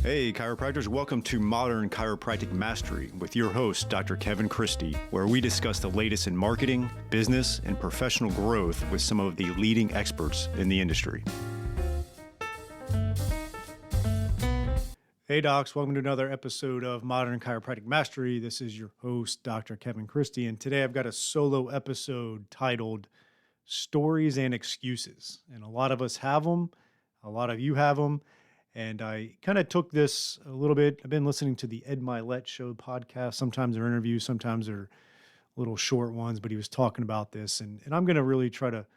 Hey, chiropractors, welcome to Modern Chiropractic Mastery with your host, Dr. Kevin Christie, where we discuss the latest in marketing, business, and professional growth with some of the leading experts in the industry. Hey, docs, welcome to another episode of Modern Chiropractic Mastery. This is your host, Dr. Kevin Christie, and today I've got a solo episode titled Stories and Excuses. And a lot of us have them, a lot of you have them. And I kind of took this a little bit. I've been listening to the Ed Milet Show podcast. Sometimes they're interviews, sometimes they're little short ones, but he was talking about this. And I'm going to really try to,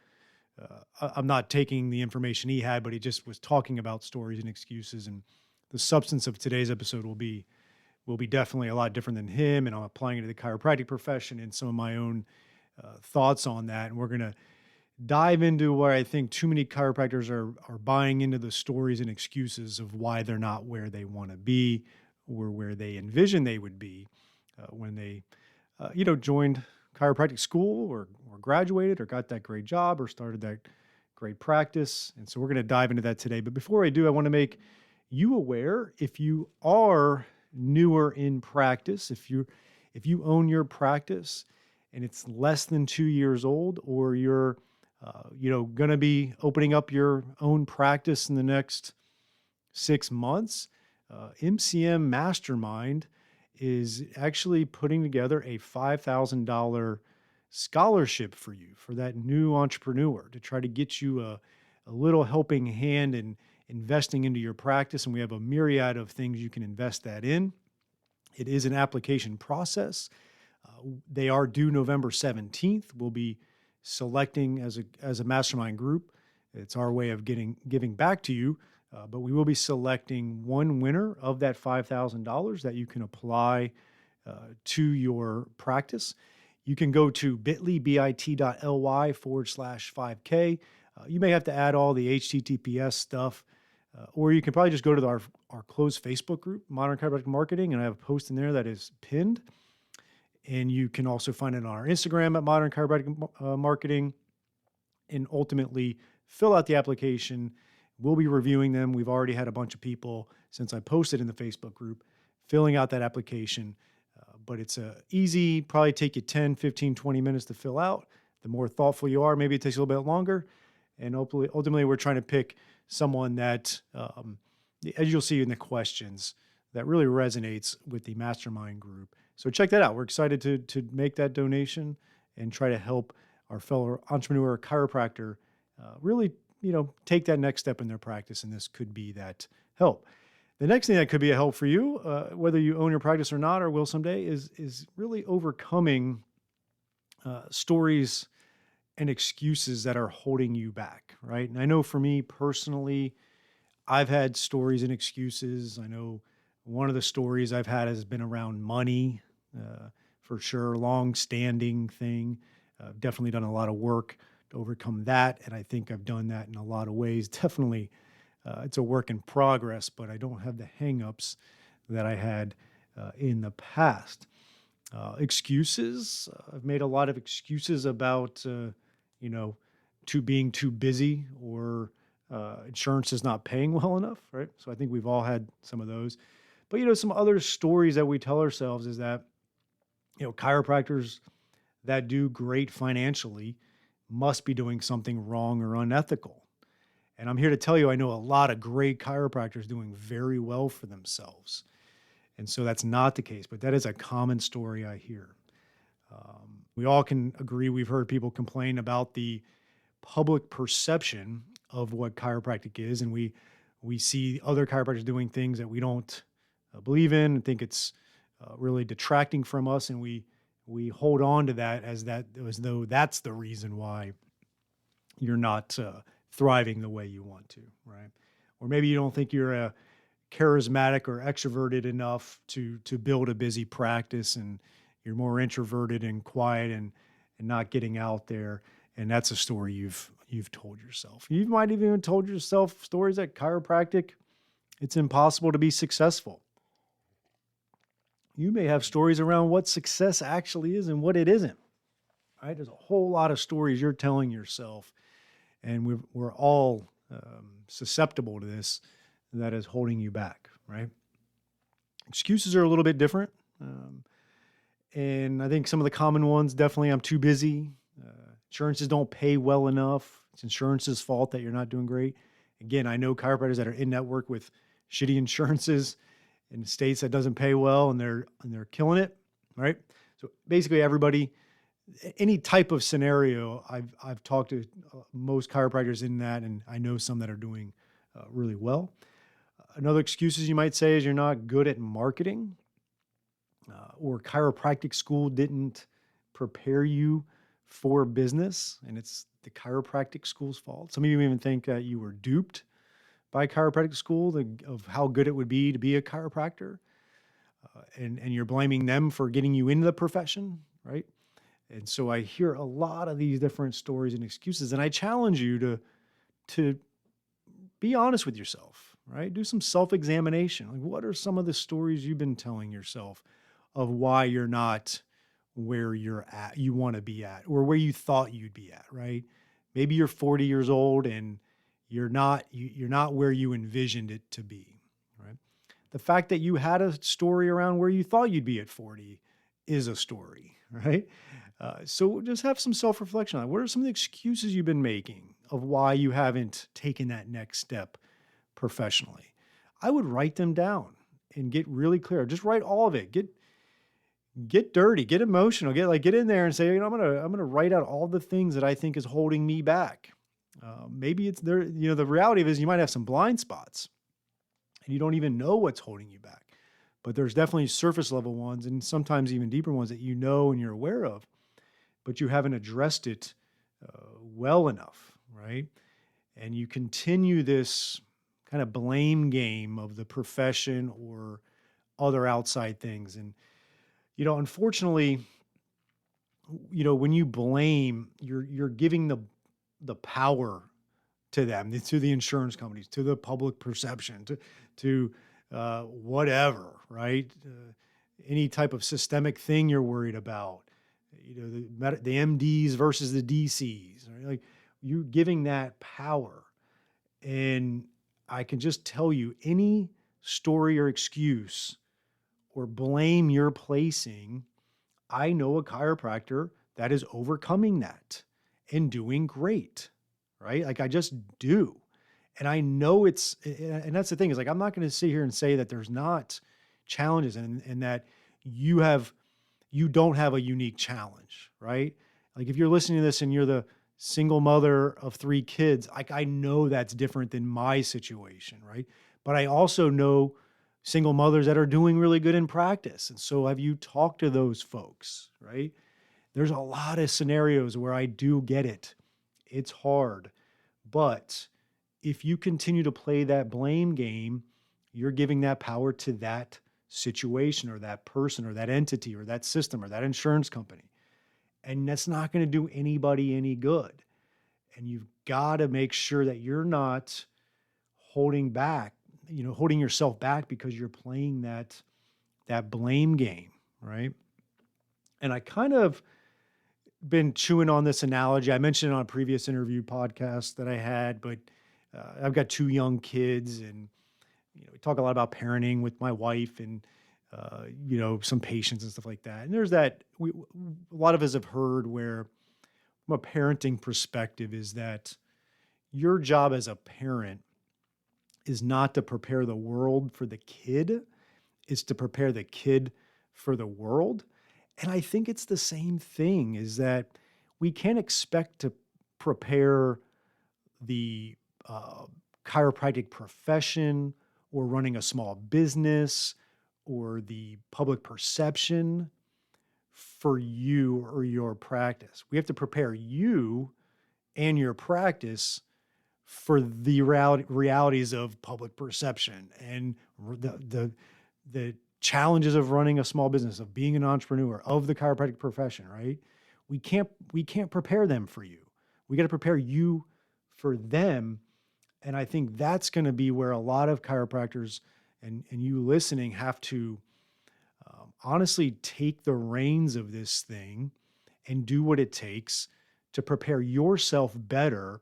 I'm not taking the information he had, but he just was talking about stories and excuses. And the substance of today's episode will be definitely a lot different than him. And I'm applying it to the chiropractic profession and some of my own thoughts on that. And we're going to dive into where I think too many chiropractors are buying into the stories and excuses of why they're not where they want to be or where they envision they would be when they, joined chiropractic school or graduated or got that great job or started that great practice. And so we're going to dive into that today. But before I do, I want to make you aware, if you are newer in practice, if you own your practice and it's less than 2 years old, or you're going to be opening up your own practice in the next 6 months, MCM Mastermind is actually putting together a $5,000 scholarship for you, for that new entrepreneur, to try to get you a little helping hand in investing into your practice. And we have a myriad of things you can invest that in. It is an application process. They are due November 17th. We'll be selecting as a mastermind group. It's our way of giving back to you, but we will be selecting one winner of that $5,000 that you can apply to your practice. You can go to bit.ly/5K. You may have to add all the HTTPS stuff, or you can probably just go to our closed Facebook group, Modern Chiropractic Marketing, and I have a post in there that is pinned. And you can also find it on our Instagram at Modern Chiropractic Marketing, and ultimately fill out the application. We'll be reviewing them. We've already had a bunch of people, since I posted in the Facebook group, filling out that application. But it's easy, probably take you 10, 15, 20 minutes to fill out. The more thoughtful you are, maybe it takes a little bit longer. And ultimately we're trying to pick someone that, as you'll see in the questions, that really resonates with the mastermind group. So check that out. We're excited to make that donation and try to help our fellow entrepreneur chiropractor really, take that next step in their practice. And this could be that help. The next thing that could be a help for you, whether you own your practice or not, or will someday, is really overcoming stories and excuses that are holding you back, right? And I know for me personally, I've had stories and excuses. I know one of the stories I've had has been around money, for sure, long-standing thing. I've definitely done a lot of work to overcome that, and I think I've done that in a lot of ways. Definitely, it's a work in progress, but I don't have the hang-ups that I had in the past. Excuses. I've made a lot of excuses about, being too busy, or insurance is not paying well enough, right? So I think we've all had some of those. But, some other stories that we tell ourselves is that, chiropractors that do great financially must be doing something wrong or unethical. And I'm here to tell you, I know a lot of great chiropractors doing very well for themselves. And so that's not the case, but that is a common story I hear. We all can agree, we've heard people complain about the public perception of what chiropractic is, and we see other chiropractors doing things that we don't believe in and think it's really detracting from us, and we hold on to that as though that's the reason why you're not thriving the way you want to, right? Or maybe you don't think you're charismatic or extroverted enough to build a busy practice, and you're more introverted and quiet and not getting out there, and that's a story you've told yourself. You might have even told yourself stories that chiropractic, it's impossible to be successful. You may have stories around what success actually is and what it isn't, right? There's a whole lot of stories you're telling yourself, and we're all susceptible to this, that is holding you back. right? Excuses are a little bit different. And I think some of the common ones, definitely, I'm too busy. Insurances don't pay well enough. It's insurance's fault that you're not doing great. Again, I know chiropractors that are in network with shitty insurances in states that doesn't pay well, and they're killing it, right? So basically, everybody, any type of scenario, I've talked to most chiropractors in that, and I know some that are doing really well. Another excuses you might say is you're not good at marketing, or chiropractic school didn't prepare you for business, and it's the chiropractic school's fault. Some of you even think that you were duped by chiropractic school of how good it would be to be a chiropractor, and you're blaming them for getting you into the profession, right? And so I hear a lot of these different stories and excuses, and I challenge you to be honest with yourself, right? Do some self-examination. Like, what are some of the stories you've been telling yourself of why you're not where you want to be at, or where you thought you'd be at, right? Maybe you're 40 years old and you're not where you envisioned it to be, right? The fact that you had a story around where you thought you'd be at 40 is a story, right? So just have some self-reflection on what are some of the excuses you've been making of why you haven't taken that next step professionally. I would write them down and get really clear. Just write all of it. Get dirty, get emotional, get in there and say, I'm gonna write out all the things that I think is holding me back. Maybe it's there. The reality of it is you might have some blind spots and you don't even know what's holding you back. But there's definitely surface level ones and sometimes even deeper ones that and you're aware of, but you haven't addressed it well enough, right? And you continue this kind of blame game of the profession or other outside things. And, unfortunately, when you blame, you're giving the power to them, to the insurance companies, to the public perception, to whatever, right? Any type of systemic thing you're worried about, the MDs versus the DCs, right? Like, you giving that power. And I can just tell you, any story or excuse or blame you're placing, I know a chiropractor that is overcoming that and doing great, right? Like, I just do. And I know and that's the thing, is like, I'm not going to sit here and say that there's not challenges and that you don't have a unique challenge, right? Like, if you're listening to this and you're the single mother of 3 kids, I know that's different than my situation, right? But I also know single mothers that are doing really good in practice. And so have you talked to those folks, right? There's a lot of scenarios where I do get it. It's hard. But if you continue to play that blame game, you're giving that power to that situation or that person or that entity or that system or that insurance company. And that's not going to do anybody any good. And you've got to make sure that you're not holding yourself back because you're playing that blame game, right? And I kind of been chewing on this analogy. I mentioned it on a previous interview podcast that I had, but I've got 2 young kids, and we talk a lot about parenting with my wife and some patients and stuff like that. And there's a lot of us have heard where, from a parenting perspective, is that your job as a parent is not to prepare the world for the kid, it's to prepare the kid for the world. And I think it's the same thing, is that we can't expect to prepare the chiropractic profession or running a small business or the public perception for you or your practice. We have to prepare you and your practice for the realities of public perception and the challenges of running a small business, of being an entrepreneur, of the chiropractic profession, right? We can't prepare them for you. We got to prepare you for them. And I think that's going to be where a lot of chiropractors and you listening have to honestly take the reins of this thing and do what it takes to prepare yourself better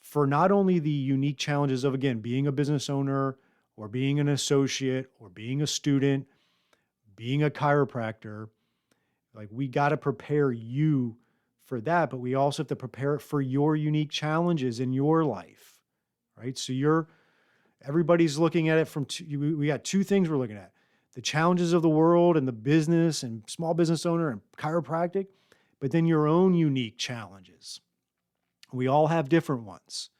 for not only the unique challenges of, again, being a business owner or being an associate or being a student, being a chiropractor. Like, we got to prepare you for that, but we also have to prepare it for your unique challenges in your life, right? So everybody's looking at it from we got two things we're looking at: the challenges of the world and the business and small business owner and chiropractic, but then your own unique challenges. We all have different ones,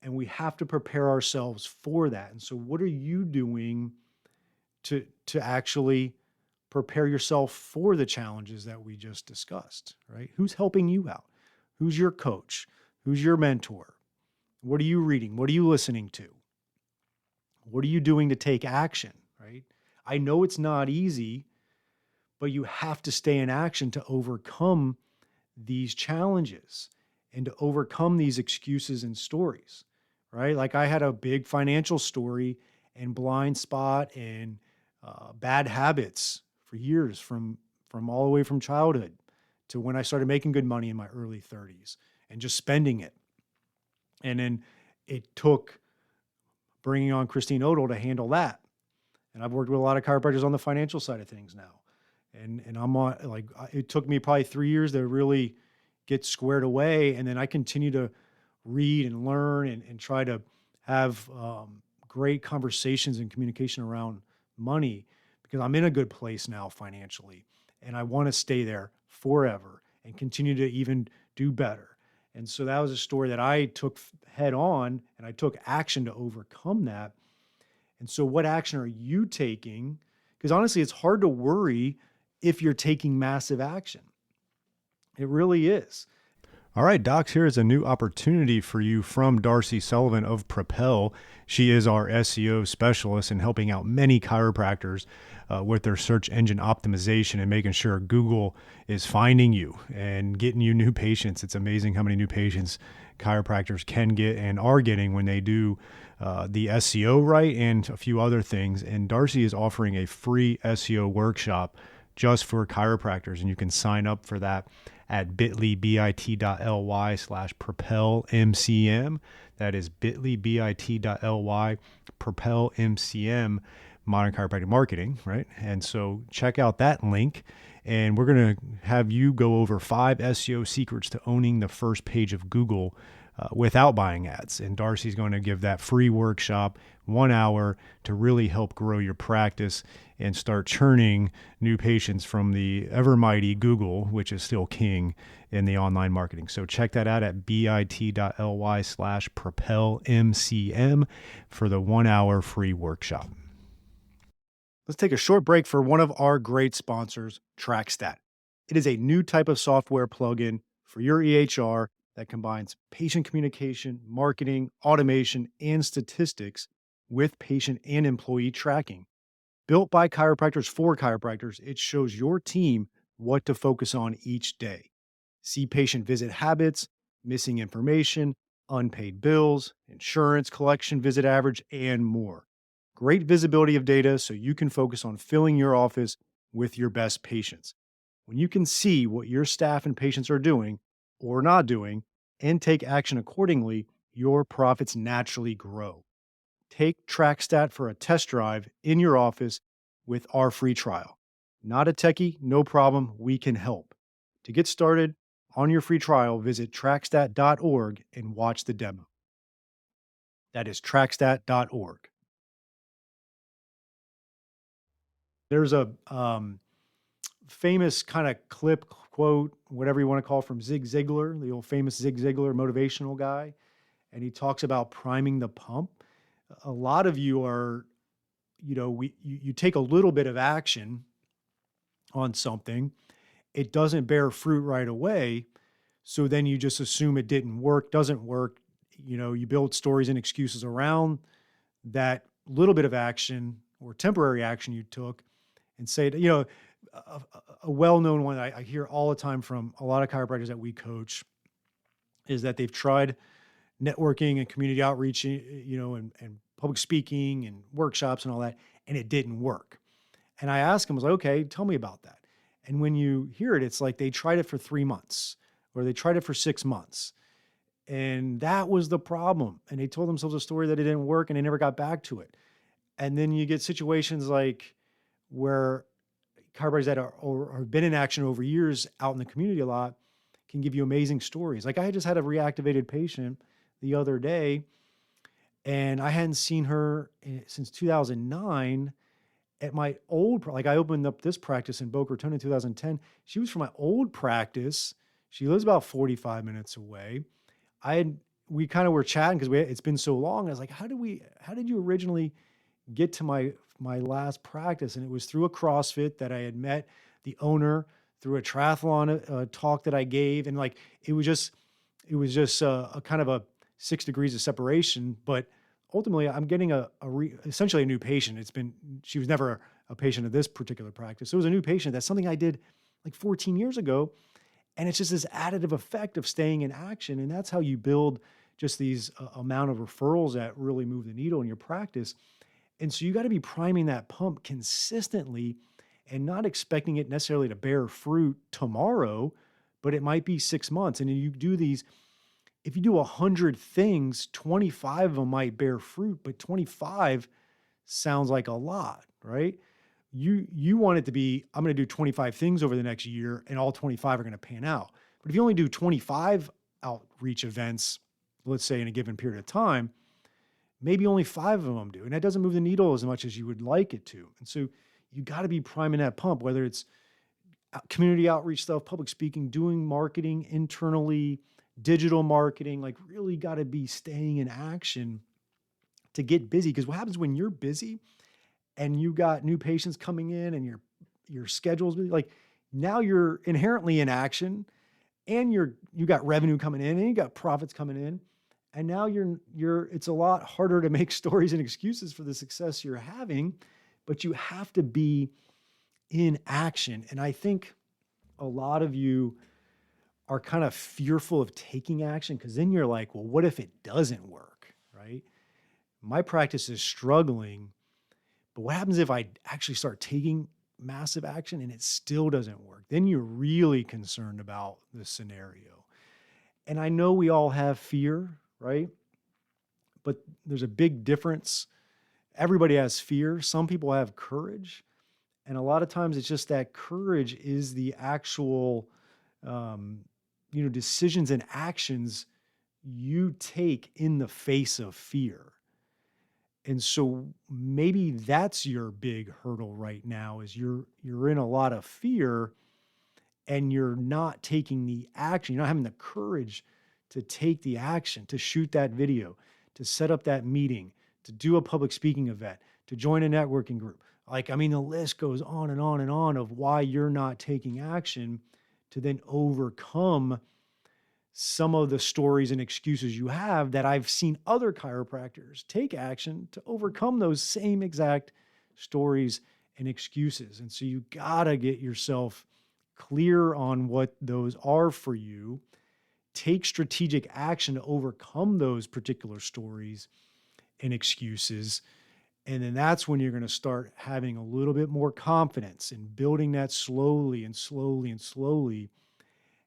and we have to prepare ourselves for that. And so what are you doing to actually prepare yourself for the challenges that we just discussed, right? Who's helping you out? Who's your coach? Who's your mentor? What are you reading? What are you listening to? What are you doing to take action, right? I know it's not easy, but you have to stay in action to overcome these challenges and to overcome these excuses and stories, right? Like, I had a big financial story and blind spot and bad habits for years, from all the way from childhood to when I started making good money in my early 30s and just spending it. And then it took bringing on Christine Odell to handle that. And I've worked with a lot of chiropractors on the financial side of things now. And I'm on, like, it took me probably 3 years to really get squared away. And then I continue to read and learn and try to have great conversations and communication around money, because I'm in a good place now financially, and I want to stay there forever and continue to even do better. And so that was a story that I took head on, and I took action to overcome that. And so what action are you taking? Because honestly, it's hard to worry if you're taking massive action. It really is. All right, docs, here is a new opportunity for you from Darcy Sullivan of Propel. She is our SEO specialist in helping out many chiropractors with their search engine optimization and making sure Google is finding you and getting you new patients. It's amazing how many new patients chiropractors can get and are getting when they do the SEO right and a few other things. And Darcy is offering a free SEO workshop just for chiropractors, and you can sign up for that at bit.ly/propelmcm. That is bit.ly/propelmcm, Modern Chiropractic Marketing, right? And so check out that link, and we're going to have you go over 5 SEO secrets to owning the first page of Google without buying ads. And Darcy's going to give that free workshop, 1 hour, to really help grow your practice and start churning new patients from the ever mighty Google, which is still king in the online marketing. So check that out at bit.ly/propelmcm for the 1 hour free workshop. Let's take a short break for one of our great sponsors, TrackStat. It is a new type of software plugin for your EHR that combines patient communication, marketing, automation, and statistics with patient and employee tracking. Built by chiropractors for chiropractors, it shows your team what to focus on each day. See patient visit habits, missing information, unpaid bills, insurance collection visit average, and more. Great visibility of data so you can focus on filling your office with your best patients. When you can see what your staff and patients are doing or not doing and take action accordingly, your profits naturally grow. Take TrackStat for a test drive in your office with our free trial. Not a techie? No problem. We can help. To get started on your free trial, visit trackstat.org and watch the demo. That is trackstat.org. There's a famous kind of clip, quote, whatever you want to call it, from Zig Ziglar, the old famous Zig Ziglar motivational guy. And he talks about priming the pump. A lot of you are, you take a little bit of action on something, it doesn't bear fruit right away. So then you just assume it didn't work, doesn't work. You build stories and excuses around that little bit of action or temporary action you took and say, a well-known one I hear all the time from a lot of chiropractors that we coach is that they've tried networking and community outreach, and public speaking and workshops and all that, and it didn't work. And I asked them, I was like, okay, tell me about that. And when you hear it, it's like they tried it for 3 months or they tried it for 6 months. And that was the problem. And they told themselves a story that it didn't work and they never got back to it. And then you get situations like where chiropractors that are or have been in action over years out in the community a lot can give you amazing stories. Like I just had a reactivated patient the other day, and I hadn't seen her since 2009 at my old, like I opened up this practice in Boca Raton in 2010. She was from my old practice. She lives about 45 minutes away. I had, we kind of were chatting because it's been so long. I was like, how did you originally get to my last practice? And it was through a CrossFit that I had met the owner through a triathlon talk that I gave. And like, it was just a kind of a 6 degrees of separation, but ultimately I'm getting essentially a new patient. She was never a patient of this particular practice. So it was a new patient. That's something I did like 14 years ago. And it's just this additive effect of staying in action. And that's how you build just these amount of referrals that really move the needle in your practice. And so you got to be priming that pump consistently and not expecting it necessarily to bear fruit tomorrow, but it might be 6 months. And you do these, if you do 100 things, 25 of them might bear fruit, but 25 sounds like a lot, right? You want it to be, I'm going to do 25 things over the next year and all 25 are going to pan out. But if you only do 25 outreach events, let's say in a given period of time, maybe only 5 of them do. And that doesn't move the needle as much as you would like it to. And so you got to be priming that pump, whether it's community outreach stuff, public speaking, doing marketing internally, digital marketing, like really got to be staying in action to get busy. Because what happens when you're busy and you got new patients coming in and your schedule's busy, like now you're inherently in action and you got revenue coming in and you got profits coming in. And now it's a lot harder to make stories and excuses for the success you're having, but you have to be in action. And I think a lot of you are kind of fearful of taking action because then you're like, well, what if it doesn't work, right? My practice is struggling, but what happens if I actually start taking massive action and it still doesn't work? Then you're really concerned about the scenario. And I know we all have fear, right? But there's a big difference. Everybody has fear. Some people have courage. And a lot of times it's just that courage is the actual, decisions and actions you take in the face of fear. And so maybe that's your big hurdle right now is you're in a lot of fear and you're not taking the action. You're not having the courage to take the action, to shoot that video, to set up that meeting, to do a public speaking event, to join a networking group. The list goes on and on and on of why you're not taking action to then overcome some of the stories and excuses you have that I've seen other chiropractors take action to overcome those same exact stories and excuses. And so you gotta get yourself clear on what those are for you, take strategic action to overcome those particular stories and excuses. And then that's when you're going to start having a little bit more confidence in building that slowly and slowly and slowly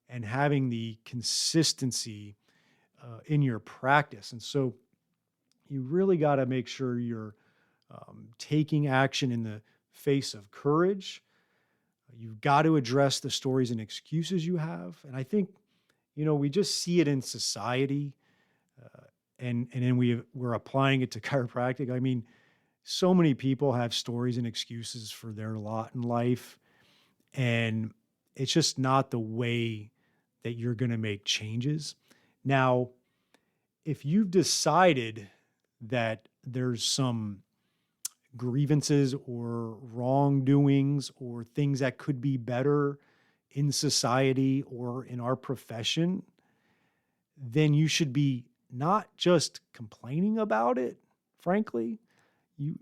and having the consistency in your practice. And so you really got to make sure you're taking action in the face of courage. You've got to address the stories and excuses you have. And I think, we just see it in society and then we're applying it to chiropractic. So many people have stories and excuses for their lot in life. And it's just not the way that you're going to make changes. Now, if you've decided that there's some grievances or wrongdoings or things that could be better in society or in our profession, then you should be not just complaining about it, frankly.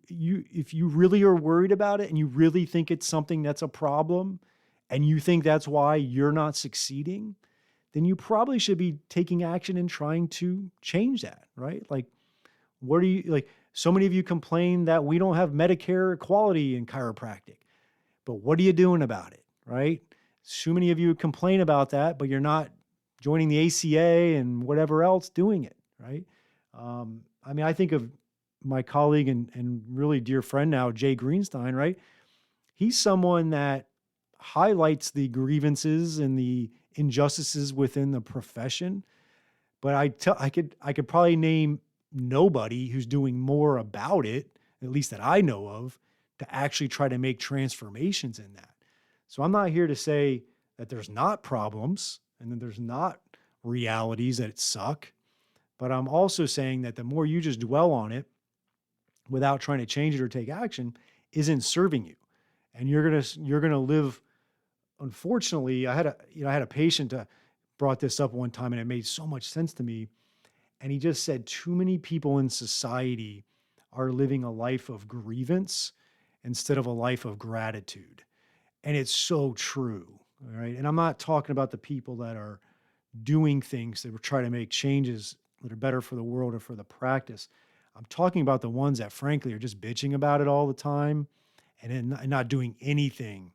If you really are worried about it and you really think it's something that's a problem and you think that's why you're not succeeding, then you probably should be taking action and trying to change that, right? So many of you complain that we don't have Medicare equality in chiropractic, but what are you doing about it, right? So many of you complain about that, but you're not joining the ACA and whatever else doing it, right? I think of my colleague and really dear friend now, Jay Greenstein, right? He's someone that highlights the grievances and the injustices within the profession. But I could probably name nobody who's doing more about it, at least that I know of, to actually try to make transformations in that. So I'm not here to say that there's not problems and that there's not realities that suck, but I'm also saying that the more you just dwell on it without trying to change it or take action isn't serving you. And you're gonna live. Unfortunately, I had a patient brought this up one time, and it made so much sense to me. And he just said, too many people in society are living a life of grievance instead of a life of gratitude. And it's so true. All right. And I'm not talking about the people that are doing things that were trying to make changes that are better for the world or for the practice. I'm talking about the ones that, frankly, are just bitching about it all the time and not doing anything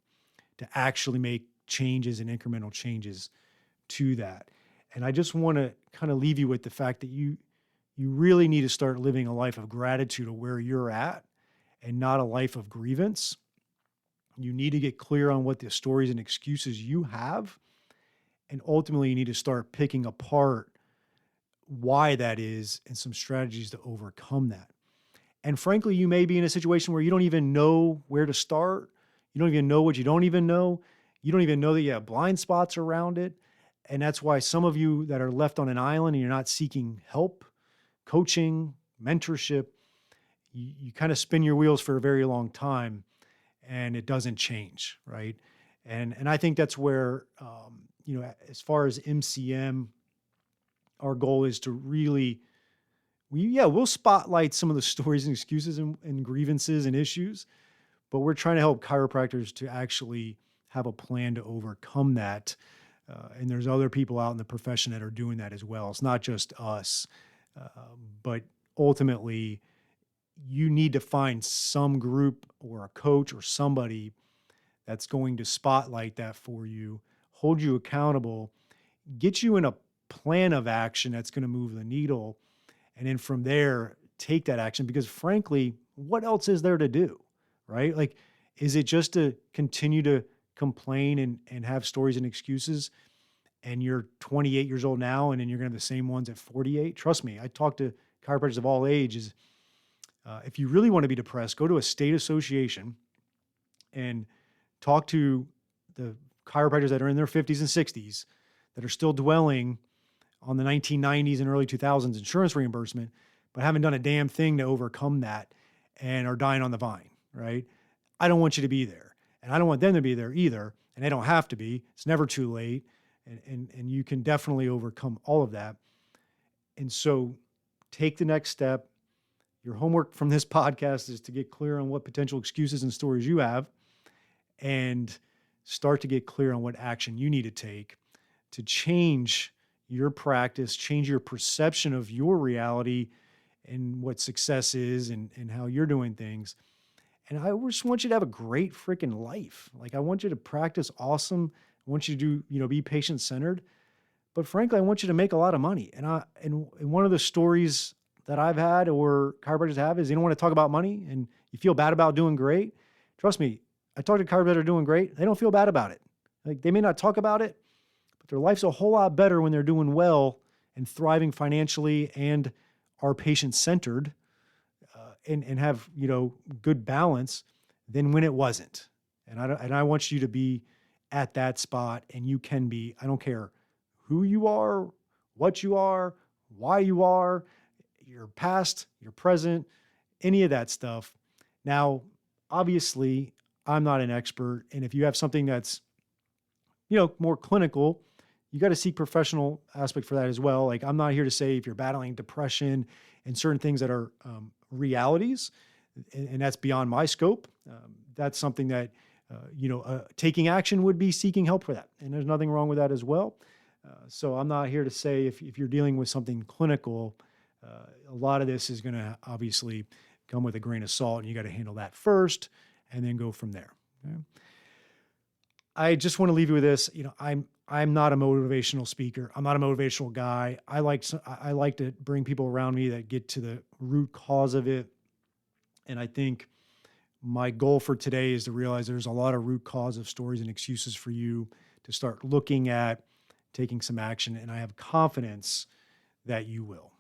to actually make changes and incremental changes to that. And I just want to kind of leave you with the fact that you really need to start living a life of gratitude of where you're at and not a life of grievance. You need to get clear on what the stories and excuses you have. And ultimately, you need to start picking apart why that is and some strategies to overcome that. And frankly, you may be in a situation where you don't even know where to start. You don't even know what you don't even know. You don't even know that you have blind spots around it. And that's why some of you that are left on an island and you're not seeking help, coaching, mentorship, you kind of spin your wheels for a very long time and it doesn't change, right? And I think that's where, as far as MCM, our goal is to really, we'll spotlight some of the stories and excuses and grievances and issues, but we're trying to help chiropractors to actually have a plan to overcome that. And there's other people out in the profession that are doing that as well. It's not just us, but ultimately you need to find some group or a coach or somebody that's going to spotlight that for you, hold you accountable, get you in a plan of action that's going to move the needle. And then from there, take that action because frankly, what else is there to do, right? Like, is it just to continue to complain and have stories and excuses and you're 28 years old now and then you're going to have the same ones at 48? Trust me, I talk to chiropractors of all ages. If you really want to be depressed, go to a state association and talk to the chiropractors that are in their 50s and 60s that are still dwelling on the 1990s and early 2000s insurance reimbursement, but haven't done a damn thing to overcome that and are dying on the vine, right? I don't want you to be there. And I don't want them to be there either. And they don't have to be. It's never too late. And you can definitely overcome all of that. And so take the next step. Your homework from this podcast is to get clear on what potential excuses and stories you have and start to get clear on what action you need to take to change your practice, change your perception of your reality and what success is and how you're doing things. And I just want you to have a great freaking life. Like I want you to practice awesome. I want you to do, be patient-centered. But frankly, I want you to make a lot of money. And one of the stories that I've had or chiropractors have is they don't want to talk about money and you feel bad about doing great. Trust me, I talk to chiropractors that are doing great. They don't feel bad about it. Like they may not talk about it, but their life's a whole lot better when they're doing well and thriving financially and are patient-centered and have, good balance than when it wasn't. And I want you to be at that spot and you can be, I don't care who you are, what you are, why you are, your past, your present, any of that stuff. Now, obviously, I'm not an expert. And if you have something that's, more clinical, you got to seek professional aspect for that as well. Like I'm not here to say if you're battling depression and certain things that are realities, and that's beyond my scope. That's something that, taking action would be seeking help for that. And there's nothing wrong with that as well. So I'm not here to say if you're dealing with something clinical, a lot of this is going to obviously come with a grain of salt and you got to handle that first and then go from there. Okay? I just want to leave you with this. I'm not a motivational speaker. I'm not a motivational guy. I like to bring people around me that get to the root cause of it And I think my goal for today is to realize there's a lot of root cause of stories and excuses for you to start looking at taking some action. And I have confidence that you will.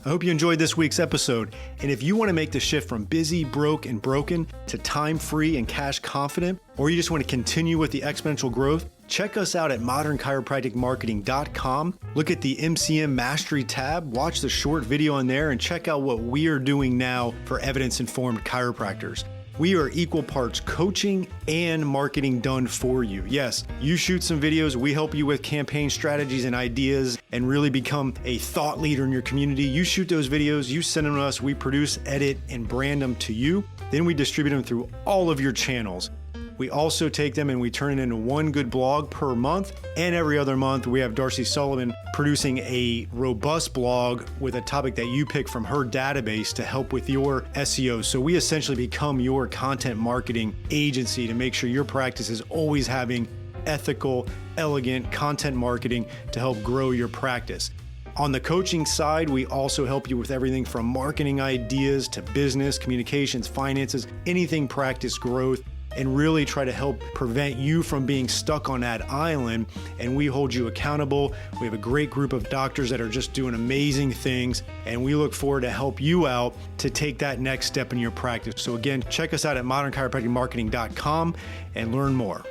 I hope you enjoyed this week's episode. And if you want to make the shift from busy, broke, and broken to time-free and cash confident, or you just want to continue with the exponential growth, check us out at modernchiropracticmarketing.com. Look at the MCM Mastery tab, watch the short video on there, and check out what we are doing now for evidence-informed chiropractors. We are equal parts coaching and marketing done for you. Yes, you shoot some videos, we help you with campaign strategies and ideas and really become a thought leader in your community. You shoot those videos, you send them to us, we produce, edit, and brand them to you. Then we distribute them through all of your channels. We also take them and we turn it into one good blog per month. And every other month, we have Darcy Sullivan producing a robust blog with a topic that you pick from her database to help with your SEO. So we essentially become your content marketing agency to make sure your practice is always having ethical, elegant content marketing to help grow your practice. On the coaching side, we also help you with everything from marketing ideas to business, communications, finances, anything practice growth, and really try to help prevent you from being stuck on that island. And we hold you accountable. We have a great group of doctors that are just doing amazing things, and we look forward to help you out to take that next step in your practice. So again, check us out at modernchiropracticmarketing.com and learn more.